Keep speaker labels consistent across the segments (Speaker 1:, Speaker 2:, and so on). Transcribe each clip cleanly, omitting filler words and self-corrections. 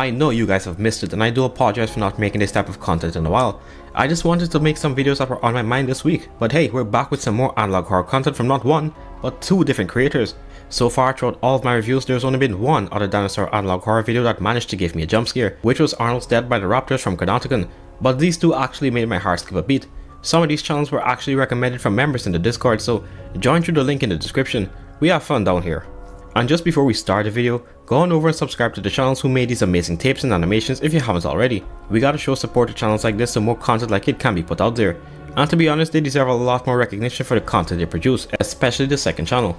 Speaker 1: I know you guys have missed it, and I do apologize for not making this type of content in a while. I just wanted to make some videos that were on my mind this week, but hey, we're back with some more analog horror content from not one, but two different creators. So far throughout all of my reviews, there's only been one other dinosaur analog horror video that managed to give me a jump scare, which was Arnold's Dead by the Raptors from Canon, but these two actually made my heart skip a beat. Some of these channels were actually recommended from members in the Discord, so join through the link in the description. We have fun down here. And just before we start the video, go on over and subscribe to the channels who made these amazing tapes and animations if you haven't already. We gotta show support to channels like this so more content like it can be put out there. And to be honest, they deserve a lot more recognition for the content they produce, especially the second channel.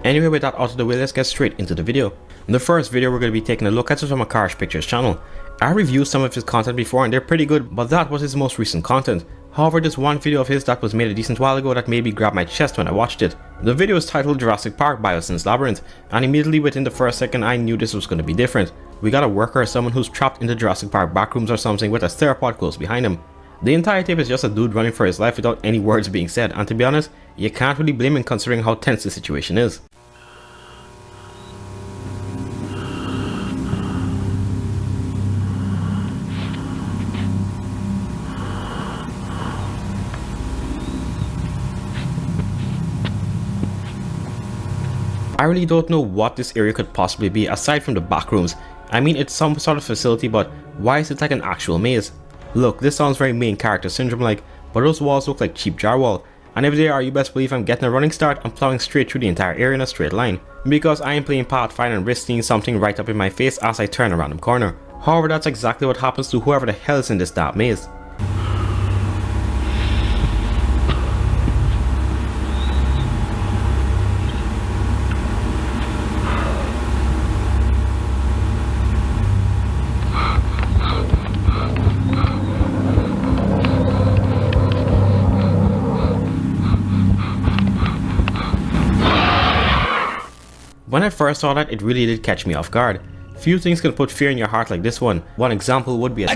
Speaker 1: Anyway, with that out of the way, let's get straight into the video. The first video we're going to be taking a look at is from Akarsh Pictures channel. I reviewed some of his content before and they're pretty good, but that was his most recent content. However, there's one video of his that was made a decent while ago that made me grab my chest when I watched it. The video is titled Jurassic Park Isla Labyrinth, and immediately within the first second I knew this was going to be different. We got a worker or someone who's trapped in the Jurassic Park backrooms or something with a theropod close behind him. The entire tape is just a dude running for his life without any words being said, and to be honest, you can't really blame him considering how tense the situation is. I really don't know what this area could possibly be aside from the back rooms. I mean, it's some sort of facility, but why is it like an actual maze? Look, this sounds very main character syndrome like, but those walls look like cheap drywall. And if they are, you best believe I'm getting a running start and plowing straight through the entire area in a straight line. Because I am playing Pathfinder and risk seeing something right up in my face as I turn a random corner. However, that's exactly what happens to whoever the hell is in this damn maze. When I first saw that, it really did catch me off guard. Few things can put fear in your heart like this one. One example would be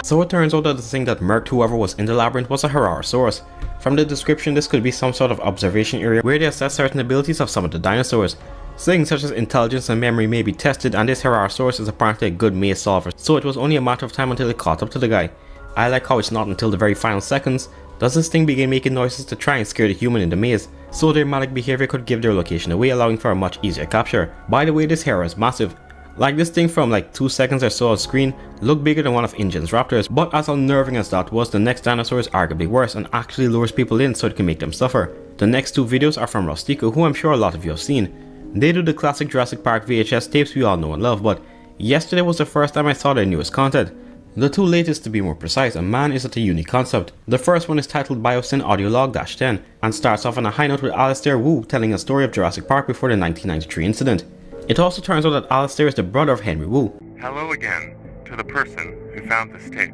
Speaker 1: So it turns out that the thing that murked whoever was in the labyrinth was a Herosaurus. From the description, this could be some sort of observation area where they assess certain abilities of some of the dinosaurs. Things such as intelligence and memory may be tested, and this Herosaurus is apparently a good maze solver, so it was only a matter of time until it caught up to the guy. I like how it's not until the very final seconds does this thing begin making noises to try and scare the human in the maze, so their erratic behavior could give their location away, allowing for a much easier capture. By the way, this hero is massive. Like, this thing from like 2 seconds or so on screen looked bigger than one of InGen's raptors, but as unnerving as that was, the next dinosaur is arguably worse and actually lures people in so it can make them suffer. The next two videos are from Rostiko, who I'm sure a lot of you have seen. They do the classic Jurassic Park VHS tapes we all know and love, but yesterday was the first time I saw their newest content. The two latest, to be more precise, and man is it a unique concept. The first one is titled Biosyn Audio Log-10 and starts off on a high note with Alistair Wu telling a story of Jurassic Park before the 1993 incident. It also turns out that Alistair is the brother of Henry Wu.
Speaker 2: Hello again to the person who found this tape.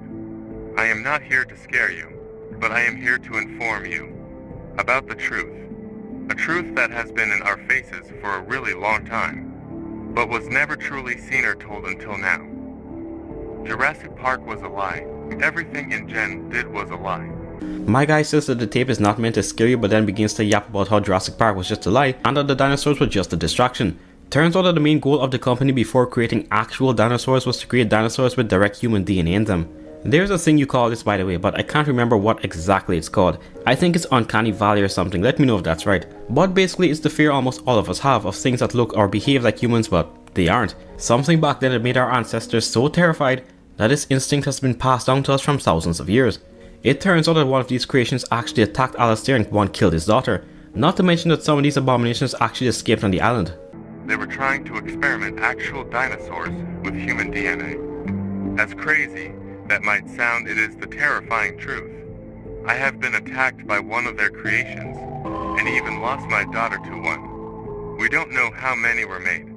Speaker 2: I am not here to scare you, but I am here to inform you about the truth. A truth that has been in our faces for a really long time, but was never truly seen or told until now. Jurassic Park was a lie. Everything InGen did was a lie.
Speaker 1: My guy says that the tape is not meant to scare you, but then begins to yap about how Jurassic Park was just a lie and that the dinosaurs were just a distraction. Turns out that the main goal of the company before creating actual dinosaurs was to create dinosaurs with direct human DNA in them. There's a thing you call this, by the way, but I can't remember what exactly it's called. I think it's uncanny valley or something, let me know if that's right. But basically it's the fear almost all of us have of things that look or behave like humans but they aren't. Something back then that made our ancestors so terrified that this instinct has been passed down to us from thousands of years. It turns out that one of these creations actually attacked Alistair and one killed his daughter. Not to mention that some of these abominations actually escaped on the island.
Speaker 2: They were trying to experiment actual dinosaurs with human DNA. As crazy that might sound, it is the terrifying truth. I have been attacked by one of their creations, and even lost my daughter to one. We don't know how many were made,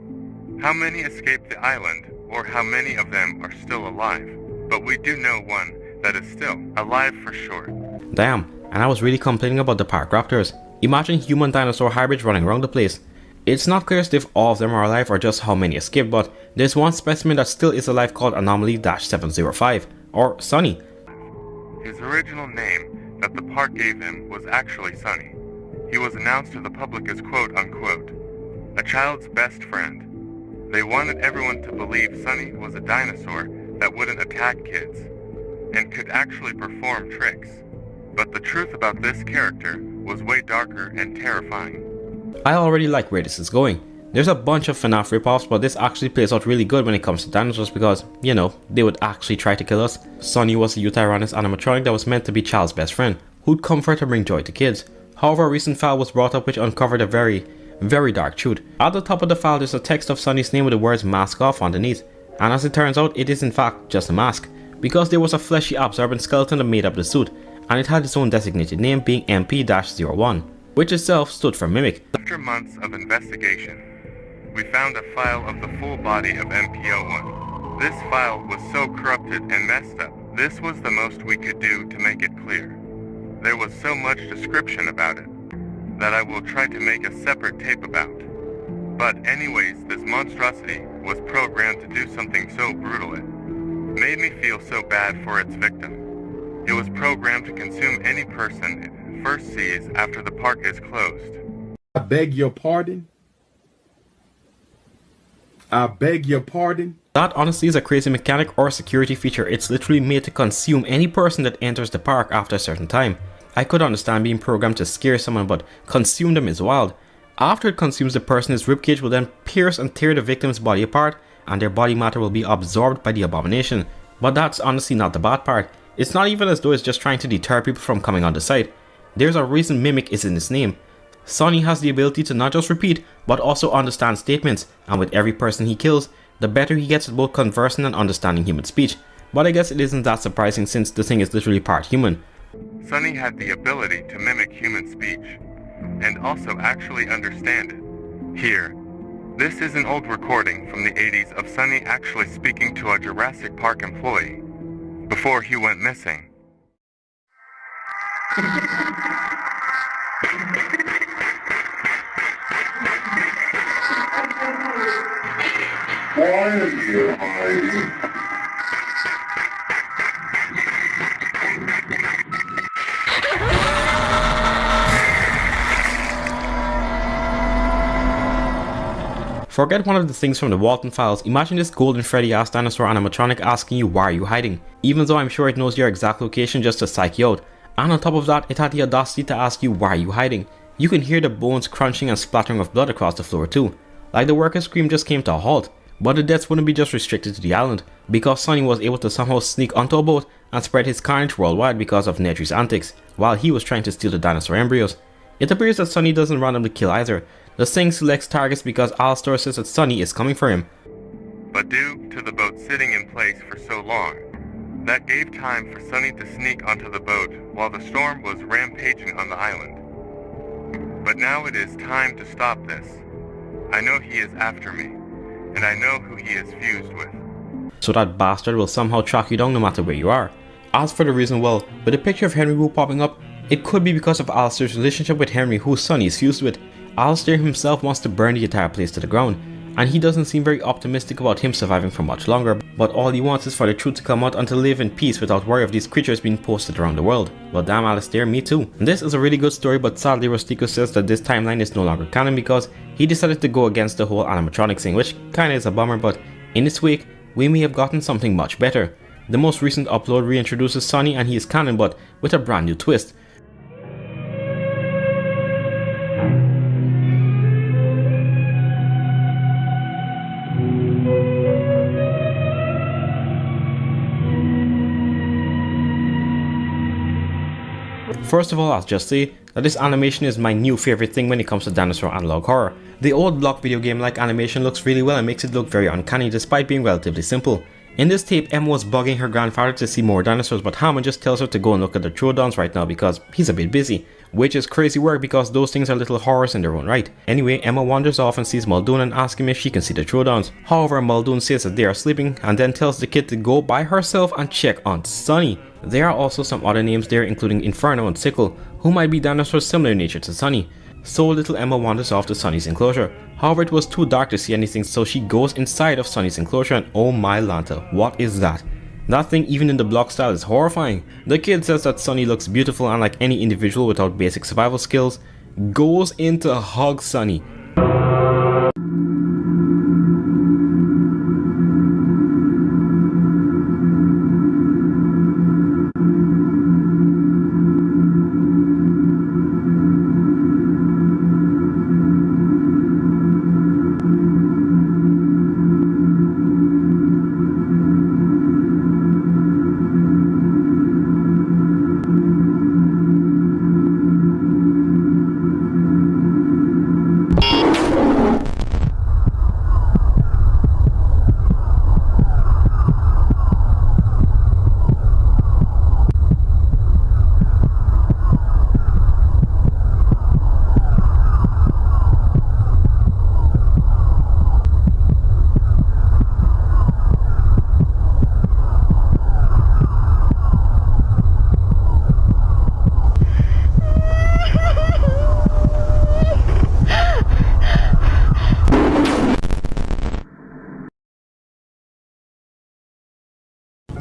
Speaker 2: how many escaped the island, or how many of them are still alive, but we do know one that is still alive for sure.
Speaker 1: Damn, and I was really complaining about the park raptors. Imagine human dinosaur hybrids running around the place. It's not clear as if all of them are alive or just how many escaped, but there's one specimen that still is alive called Anomaly-705, or Sunny.
Speaker 2: His original name that the park gave him was actually Sunny. He was announced to the public as quote-unquote, a child's best friend. They wanted everyone to believe Sunny was a dinosaur that wouldn't attack kids, and could actually perform tricks. But the truth about this character was way darker and terrifying.
Speaker 1: I already like where this is going. There's a bunch of FNAF ripoffs, but this actually plays out really good when it comes to dinosaurs because, you know, they would actually try to kill us. Sunny was a Eutyranus animatronic that was meant to be Child's best friend, who'd comfort and bring joy to kids. However, a recent file was brought up which uncovered a very dark truth. At the top of the file there's a text of Sunny's name with the words mask off underneath, and as it turns out it is in fact just a mask, because there was a fleshy absorbent skeleton that made up the suit, and it had its own designated name being MP-01, which itself stood for Mimic.
Speaker 2: After months of investigation, we found a file of the full body of MP-01. This file was so corrupted and messed up. This was the most we could do to make it clear. There was so much description about it that I will try to make a separate tape about. But anyways, this monstrosity was programmed to do something so brutal it made me feel so bad for its victim. It was programmed to consume any person it first sees after the park is closed.
Speaker 3: I beg your pardon? I beg your pardon?
Speaker 1: That honestly is a crazy mechanic or security feature. It's literally made to consume any person that enters the park after a certain time. I could understand being programmed to scare someone, but consume them is wild. After it consumes the person, his ribcage will then pierce and tear the victim's body apart, and their body matter will be absorbed by the abomination. But that's honestly not the bad part. It's not even as though it's just trying to deter people from coming on the site. There's a reason Mimic is in its name. Sunny has the ability to not just repeat, but also understand statements, and with every person he kills, the better he gets at both conversing and understanding human speech. But I guess it isn't that surprising since the thing is literally part human.
Speaker 2: Sunny had the ability to mimic human speech, and also actually understand it. Here, this is an old recording from the 80s of Sunny actually speaking to a Jurassic Park employee before he went missing.
Speaker 4: Why are you hiding?
Speaker 1: Forget one of the things from the Walton files. Imagine this golden Freddy ass dinosaur animatronic asking you why are you hiding, even though I'm sure it knows your exact location just to psych you out. And on top of that, it had the audacity to ask you why are you hiding. You can hear the bones crunching and splattering of blood across the floor too. Like the workers' scream just came to a halt. But the deaths wouldn't be just restricted to the island, because Sunny was able to somehow sneak onto a boat and spread his carnage worldwide because of Nedry's antics, while he was trying to steal the dinosaur embryos. It appears that Sunny doesn't randomly kill either. The thing selects targets because Alistair says that Sunny is coming for him.
Speaker 2: But due to the boat sitting in place for so long, that gave time for Sunny to sneak onto the boat while the storm was rampaging on the island. But now it is time to stop this. I know he is after me, and I know who he is fused with.
Speaker 1: So that bastard will somehow track you down no matter where you are. As for the reason, well, with a picture of Henry Wu popping up, it could be because of Alistair's relationship with Henry, who Sunny is fused with. Alistair himself wants to burn the entire place to the ground, and he doesn't seem very optimistic about him surviving for much longer, but all he wants is for the truth to come out and to live in peace without worry of these creatures being posted around the world. Well damn Alistair, me too. And this is a really good story, but sadly Rostiko says that this timeline is no longer canon because he decided to go against the whole animatronics thing, which kinda is a bummer, but in this week, we may have gotten something much better. The most recent upload reintroduces Sunny and he is canon, but with a brand new twist. First of all, I'll just say that this animation is my new favorite thing when it comes to dinosaur analog horror. The old block video game like animation looks really well and makes it look very uncanny despite being relatively simple. In this tape, Emma was bugging her grandfather to see more dinosaurs, but Hammond just tells her to go and look at the Troodons right now because he's a bit busy. Which is crazy work because those things are little horrors in their own right. Anyway, Emma wanders off and sees Muldoon and asks him if she can see the Troodons. However, Muldoon says that they are sleeping and then tells the kid to go by herself and check on Sunny. There are also some other names there including Inferno and Sickle, who might be dinosaurs similar in nature to Sunny. So little Emma wanders off to Sunny's enclosure. However, it was too dark to see anything, so she goes inside of Sunny's enclosure and oh my Lanta, what is that? That thing even in the block style is horrifying. The kid says that Sunny looks beautiful and like any individual without basic survival skills, goes in to hug Sunny.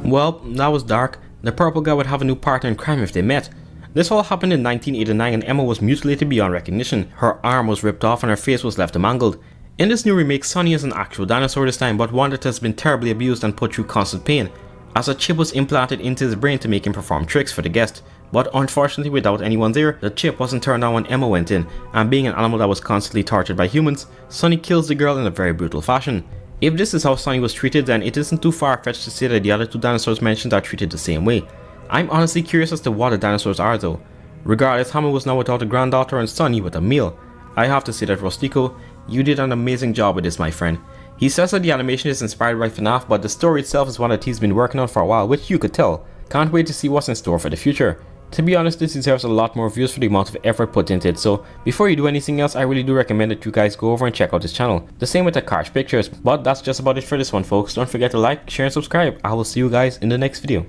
Speaker 1: Well, that was dark. The purple guy would have a new partner in crime if they met. This all happened in 1989 and Emma was mutilated beyond recognition. Her arm was ripped off and her face was left mangled. In this new remake, Sonny is an actual dinosaur this time, but one that has been terribly abused and put through constant pain, as a chip was implanted into his brain to make him perform tricks for the guest. But unfortunately, without anyone there, the chip wasn't turned on when Emma went in, and being an animal that was constantly tortured by humans, Sonny kills the girl in a very brutal fashion. If this is how Sonny was treated, then it isn't too far-fetched to say that the other two dinosaurs mentioned are treated the same way. I'm honestly curious as to what the dinosaurs are though. Regardless, Hammer was now without a granddaughter and Sonny with a meal. I have to say that Rostiko, you did an amazing job with this, my friend. He says that the animation is inspired by FNAF, but the story itself is one that he's been working on for a while, which you could tell. Can't wait to see what's in store for the future. To be honest, this deserves a lot more views for the amount of effort put into it, so before you do anything else, I really do recommend that you guys go over and check out this channel. The same with Akarsh Pictures. But that's just about it for this one, folks. Don't forget to like, share and subscribe. I will see you guys in the next video.